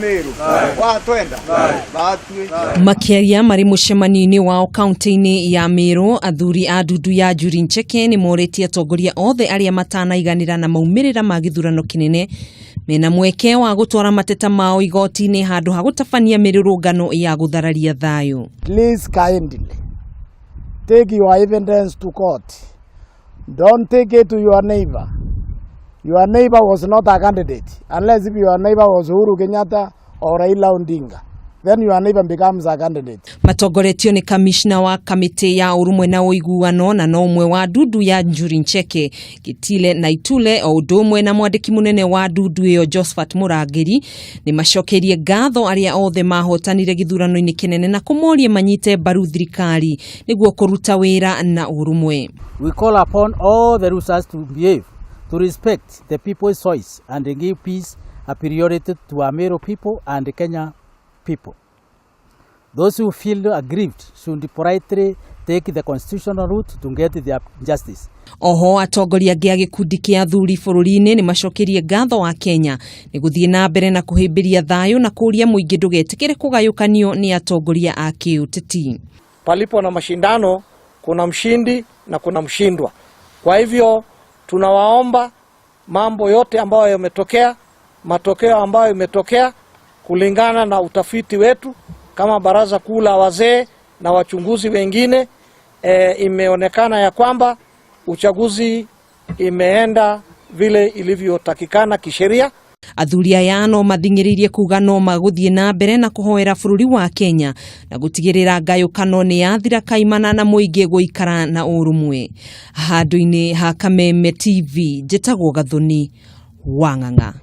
Meru watwenda Makiaria mari mucemani-ini wao kaunti-ini ya Meru, athuri a Ndundu ya Njuri Ncheke nimoritie atongoria othe aria matanaiganira na maumirira ma githurano kinene mena mweke wa gutwara mateta mao igoti-ini handu ha gutabania mirurungano ya guthararia thayu. Please kindly take your evidence to court. Don't take it to your neighbor. Your neighbor was not a candidate. Unless if your neighbor was Uhuru Kenyatta or Raila Odinga, then your neighbor becomes a candidate. Matongoretio ni kamishna wa kamiti ya urumwe na uiguano na no umwe wa Ndundu ya Njuri Ncheke Gitile na Itule o udumwe na mwandiki munene wa Ndundu iyo Josephat Murangiri ni macokerie ngatho aria othe mahotanire githurano-ini kinene na kumorie manyite mbaru thirikari niguo kuruta wira na urumwe. We call upon all the rulers to behave, to respect the people's choice and give peace a priority to our Meru people and the Kenya people. Those who feel aggrieved should politely take the constitutional route to get their justice. Oho atongoria angi a gikundi kia athuri bururi-ini ni macokerie ngatho wa Kenya ni guthii na mbere na kuhimbiria thayu na kuria muingi ndugetikire kugayukanio ni atongoria a kiuteti. Palipo na mashindano kuna mshindi na kuna mshindwa. Kwa hivyo tunawaomba mambo yote ambayo yametokea, matokeo ambayo yametokea kulingana na utafiti wetu kama baraza kuu la wazee na wachunguzi wengine, imeonekana ya kwamba uchaguzi imeenda vile ilivyotakikana kisheria. Athuri aya no mathingiririe kuga no maguthie na mbere na kuhoera bururi wa Kenya na gutigirira ngayukano ni yathira kaimana na muingi guikara na urumwe. Handu-ini ha Kameme TV njitagwo Gathoni Wang'ang'a.